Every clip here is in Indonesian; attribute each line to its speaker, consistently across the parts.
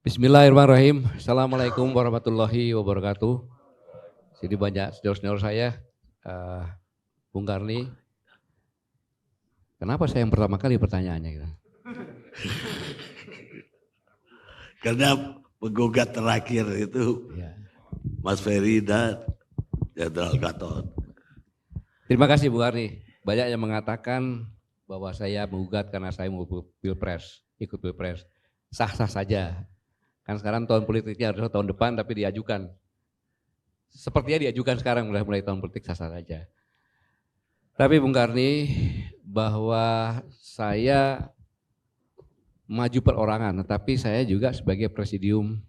Speaker 1: Bismillahirrahmanirrahim. Assalamualaikum warahmatullahi wabarakatuh. Jadi banyak senior-senior saya, Bung Karni. Kenapa saya yang pertama kali pertanyaannya? Gitu?
Speaker 2: Karena penggugat terakhir itu ya. Mas Ferry dan Jenderal Gatot.
Speaker 1: Terima kasih Bung Karni. Banyak yang mengatakan bahwa saya menggugat karena saya mau pilpres, ikut pilpres. Sah-sah saja. Kan sekarang tahun politiknya harus tahun depan tapi diajukan. Sepertinya diajukan sekarang mulai tahun politik sah-sah saja. Tapi Bung Karni, bahwa saya maju perorangan, tetapi saya juga sebagai presidium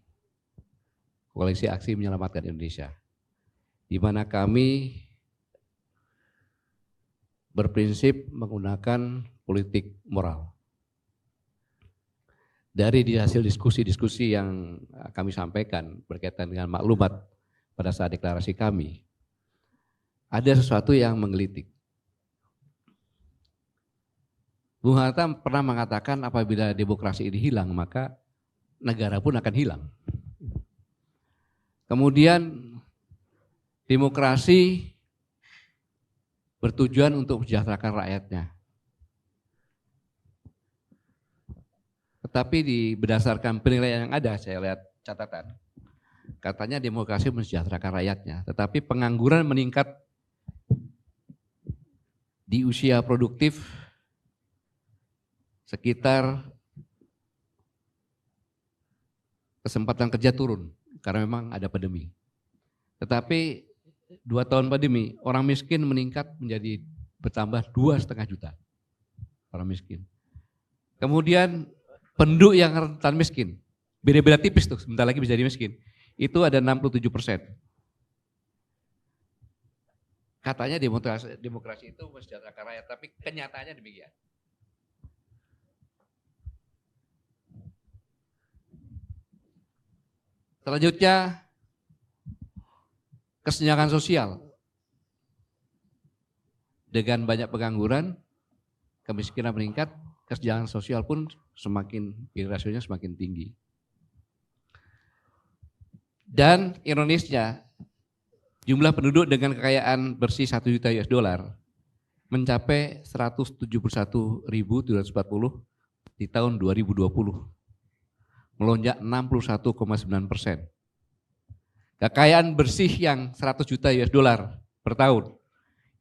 Speaker 1: Koalisi Aksi Menyelamatkan Indonesia, di mana kami berprinsip menggunakan politik moral. Dari hasil diskusi-diskusi yang kami sampaikan berkaitan dengan maklumat pada saat deklarasi kami, ada sesuatu yang menggelitik. Bung Hatta pernah mengatakan apabila demokrasi ini hilang, maka negara pun akan hilang. Kemudian demokrasi bertujuan untuk mensejahterakan rakyatnya. Tetapi berdasarkan penilaian yang ada, saya lihat catatan, katanya demokrasi mensejahterakan rakyatnya, tetapi pengangguran meningkat di usia produktif sekitar kesempatan kerja turun karena memang ada pandemi. Tetapi 2 tahun pandemi, orang miskin meningkat menjadi bertambah 2,5 juta orang miskin. Kemudian penduduk yang rentan miskin, beda-beda tipis tuh, sebentar lagi bisa jadi miskin. Itu ada 67%. Katanya demokrasi itu mensejahterakan rakyat, tapi kenyataannya demikian. Selanjutnya, kesenjangan sosial. Dengan banyak pengangguran, kemiskinan meningkat, kesenjangan sosial pun rasionya semakin tinggi. Dan ironisnya, jumlah penduduk dengan kekayaan bersih 1 juta US dollar mencapai 171.740 di tahun 2020, melonjak 61,9%. Kekayaan bersih yang 100 juta US dollar per tahun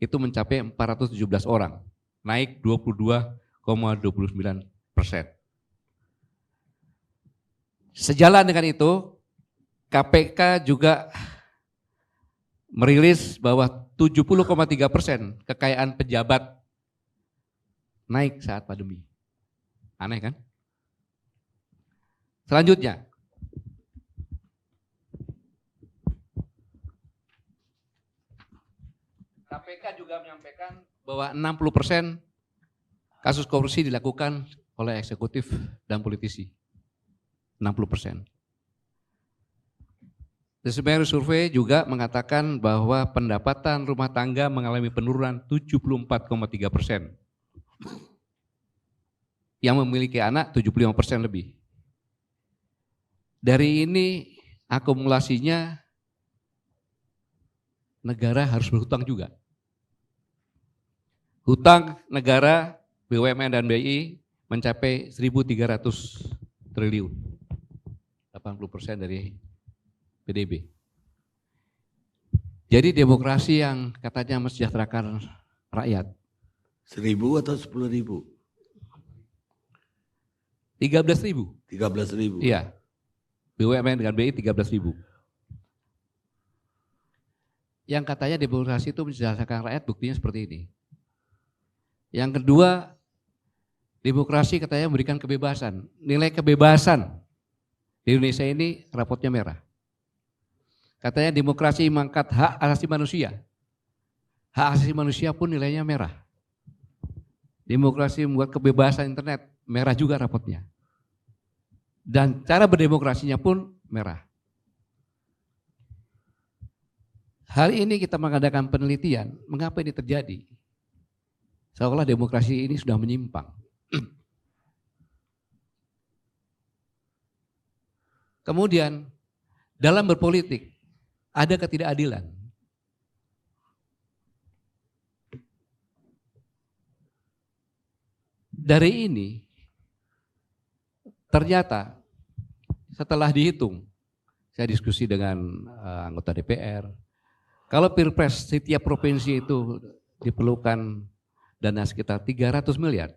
Speaker 1: itu mencapai 417 orang, naik 22,29%. Sejalan dengan itu, KPK juga merilis bahwa 70,3% kekayaan pejabat naik saat pandemi. Aneh kan? Selanjutnya, KPK juga menyampaikan bahwa 60% kasus korupsi dilakukan oleh eksekutif dan politisi. 60%. Sebenarnya survei juga mengatakan bahwa pendapatan rumah tangga mengalami penurunan 74,3%. Yang memiliki anak 75% lebih. Dari ini akumulasinya negara harus berhutang juga. Hutang negara BUMN dan BI mencapai 1.300 triliun. 80% dari PDB. Jadi demokrasi yang katanya mensejahterakan rakyat.
Speaker 2: 1.000 atau 10.000?
Speaker 1: 13.000.
Speaker 2: 13.000?
Speaker 1: Iya. BUMN dengan BI 13.000. Yang katanya demokrasi itu mensejahterakan rakyat, buktinya seperti ini. Yang kedua, demokrasi katanya memberikan kebebasan. Nilai kebebasan di Indonesia ini rapotnya merah. Katanya demokrasi mengangkat hak asasi manusia. Hak asasi manusia pun nilainya merah. Demokrasi membuat kebebasan internet, merah juga rapotnya. Dan cara berdemokrasinya pun merah. Hari ini kita mengadakan penelitian, mengapa ini terjadi? Seolah demokrasi ini sudah menyimpang. Kemudian dalam berpolitik ada ketidakadilan. Dari ini ternyata setelah dihitung, saya diskusi dengan anggota DPR, kalau Pilpres setiap provinsi itu diperlukan dana sekitar 300 miliar.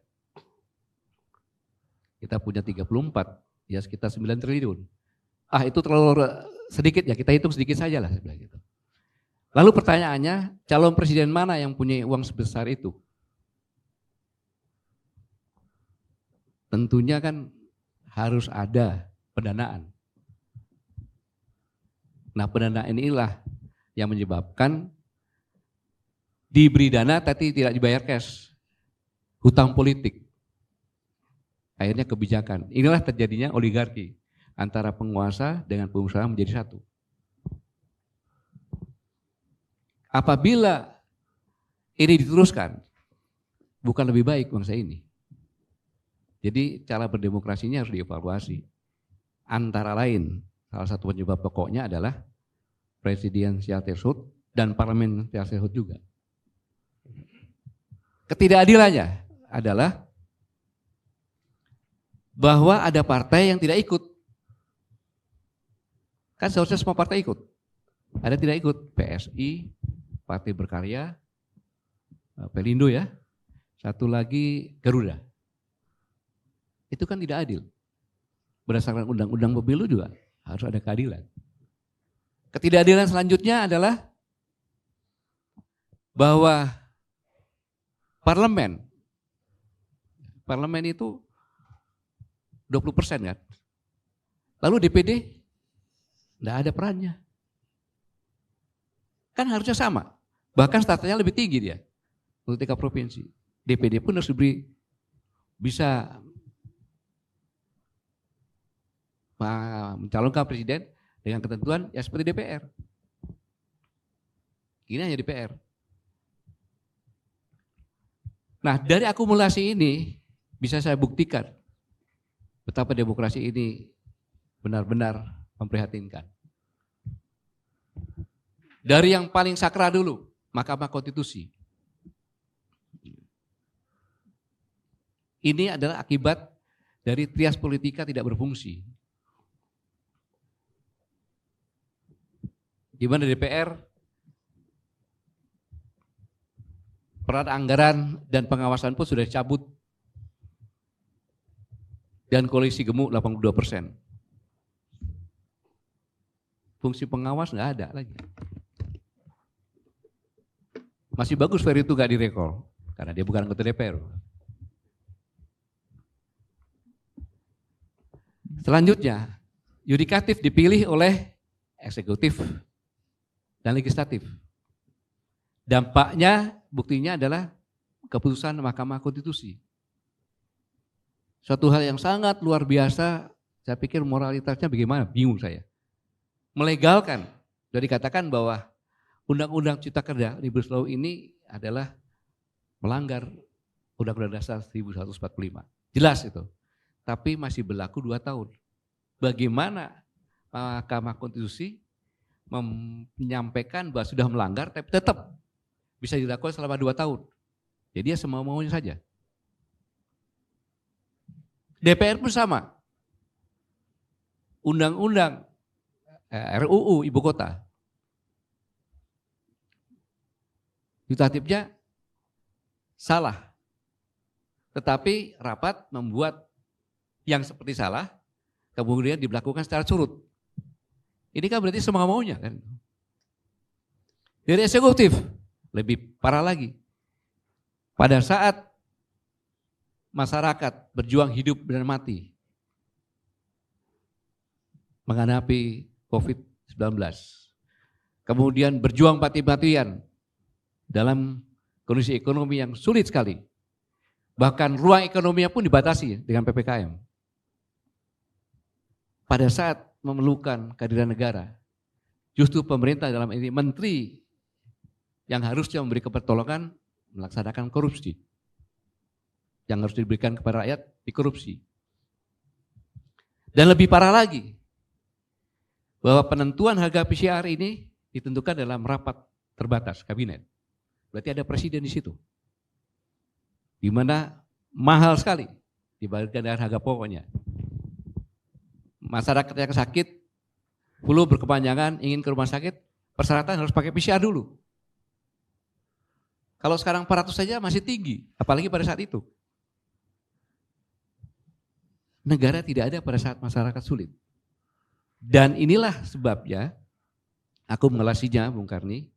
Speaker 1: Kita punya 34, ya sekitar 9 triliun. Itu terlalu sedikit ya, kita hitung sedikit saja lah. Gitu. Lalu pertanyaannya, calon presiden mana yang punya uang sebesar itu? Tentunya kan harus ada pendanaan. Nah, pendanaan inilah yang menyebabkan diberi dana tapi tidak dibayar cash. Hutang politik. Akhirnya kebijakan. Inilah terjadinya oligarki antara penguasa dengan pengusaha menjadi satu. Apabila ini diteruskan, bukan lebih baik bangsa ini. Jadi cara berdemokrasinya harus dievaluasi. Antara lain, salah satu penyebab pokoknya adalah presidensial threshold dan parliamentary threshold juga. Ketidakadilannya adalah bahwa ada partai yang tidak ikut. Kan seharusnya semua partai ikut. Ada tidak ikut, PSI, Partai Berkarya, Pelindo ya, satu lagi Garuda. Itu kan tidak adil. Berdasarkan undang-undang pemilu juga harus ada keadilan. Ketidakadilan selanjutnya adalah bahwa parlemen itu 20% kan. Lalu DPD enggak ada perannya. Kan harusnya sama. Bahkan startnya lebih tinggi dia untuk tingkat provinsi. DPD pun harus diberi bisa mencalonkan presiden dengan ketentuan ya seperti DPR. Ini hanya DPR. Nah, dari akumulasi ini bisa saya buktikan betapa demokrasi ini benar-benar memprihatinkan. Dari yang paling sakral dulu, Mahkamah Konstitusi. Ini adalah akibat dari trias politika tidak berfungsi. Di mana DPR peran anggaran dan pengawasan pun sudah dicabut. Dan koalisi gemuk 82%. Fungsi pengawas nggak ada lagi. Masih bagus Ferry itu nggak direkol karena dia bukan anggota DPR. Selanjutnya, yudikatif dipilih oleh eksekutif dan legislatif. Dampaknya, buktinya adalah keputusan Mahkamah Konstitusi. Suatu hal yang sangat luar biasa, saya pikir moralitasnya bagaimana, bingung saya. Melegalkan, sudah dikatakan bahwa Undang-Undang Cipta Kerja Omnibus Law ini adalah melanggar Undang-Undang Dasar 1945. Jelas itu. Tapi masih berlaku 2 tahun. Bagaimana Mahkamah Konstitusi menyampaikan bahwa sudah melanggar tapi tetap bisa dilakukan selama 2 tahun. Jadi dia semau-maunya saja. DPR pun sama. Undang-undang RUU Ibu Kota. Yudikatifnya salah. Tetapi rapat membuat yang seperti salah, kemudian diberlakukan secara surut. Ini kan berarti semau-maunya kan. Dari eksekutif, lebih parah lagi. Pada saat masyarakat berjuang hidup dan mati menghadapi COVID-19, kemudian berjuang mati-matian dalam kondisi ekonomi yang sulit sekali, bahkan ruang ekonominya pun dibatasi dengan PPKM. Pada saat memerlukan kehadiran negara, justru pemerintah dalam ini menteri yang harusnya memberi pertolongan melaksanakan korupsi. Yang harus diberikan kepada rakyat dikorupsi. Dan lebih parah lagi, bahwa penentuan harga PCR ini ditentukan dalam rapat terbatas kabinet. Berarti ada presiden di situ. Di mana mahal sekali dibandingkan dengan harga pokoknya. Masyarakat yang sakit, flu berkepanjangan, ingin ke rumah sakit, persyaratan harus pakai PCR dulu. Kalau sekarang 400 saja masih tinggi, apalagi pada saat itu. Negara tidak ada pada saat masyarakat sulit. Dan inilah sebabnya aku mengelasinya, Bung Karni,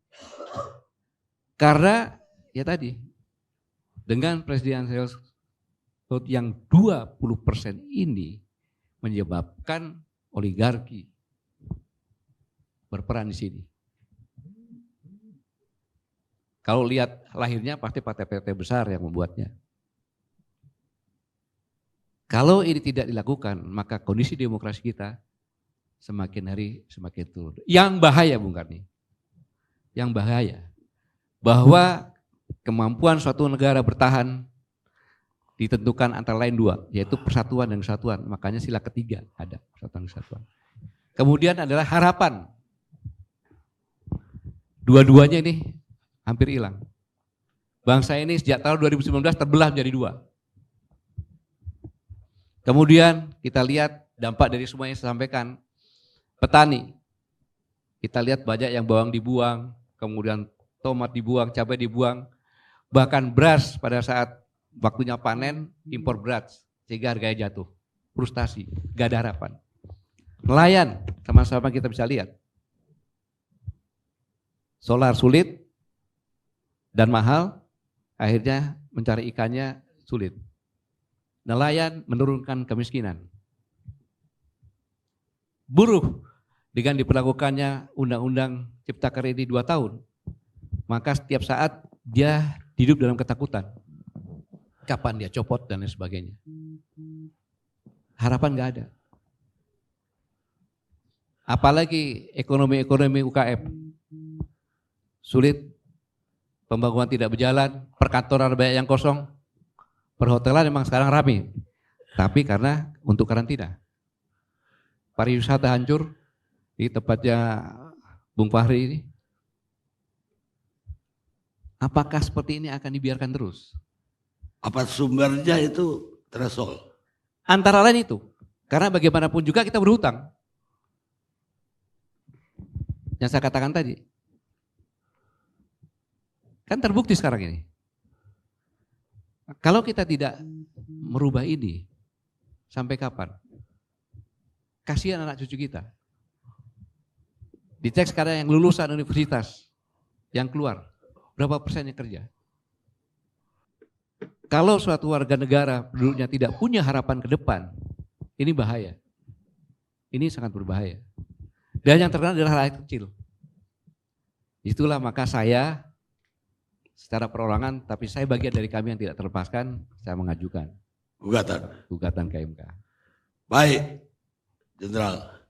Speaker 1: karena ya tadi, dengan presidensial vote yang 20% ini menyebabkan oligarki berperan di sini. Kalau lihat lahirnya pasti partai-partai besar yang membuatnya. Kalau ini tidak dilakukan, maka kondisi demokrasi kita semakin hari semakin turun. Yang bahaya, Bung Karni, yang bahaya, bahwa kemampuan suatu negara bertahan ditentukan antara lain dua, yaitu persatuan dan kesatuan. Makanya sila ketiga ada, persatuan dan kesatuan. Kemudian adalah harapan. Dua-duanya ini hampir hilang. Bangsa ini sejak tahun 2019 terbelah menjadi dua. Kemudian kita lihat dampak dari semua yang saya sampaikan. Petani, kita lihat banyak yang bawang dibuang, kemudian tomat dibuang, cabai dibuang, bahkan beras pada saat waktunya panen, impor beras, sehingga harganya jatuh. Frustasi, gak ada harapan. Nelayan, sama-sama kita bisa lihat. Solar sulit dan mahal, akhirnya mencari ikannya sulit. Nelayan menurunkan kemiskinan. Buruh dengan diperlakukannya Undang-Undang Cipta Kerja ini 2 tahun, maka setiap saat dia hidup dalam ketakutan. Kapan dia copot dan lain sebagainya. Harapan nggak ada. Apalagi ekonomi UKM. Sulit, pembangunan tidak berjalan, perkantoran banyak yang kosong, perhotelan memang sekarang ramai, tapi karena untuk karantina. Pariwisata hancur di tempatnya Bung Fahri ini. Apakah seperti ini akan dibiarkan terus?
Speaker 2: Apa sumbernya itu threshold?
Speaker 1: Antara lain itu, karena bagaimanapun juga kita berhutang. Yang saya katakan tadi. Kan terbukti sekarang ini. Kalau kita tidak merubah ini, sampai kapan? Kasihan anak cucu kita. Dicek sekarang yang lulusan universitas, yang keluar, berapa persen yang kerja? Kalau suatu warga negara penduduknya tidak punya harapan ke depan, ini bahaya. Ini sangat berbahaya. Dan yang terkenal adalah rakyat kecil. Itulah maka saya secara perorangan, tapi saya bagian dari kami yang tidak terlepaskan, saya mengajukan
Speaker 2: Gugatan.
Speaker 1: gugatan ke MK.
Speaker 2: Baik, Jenderal.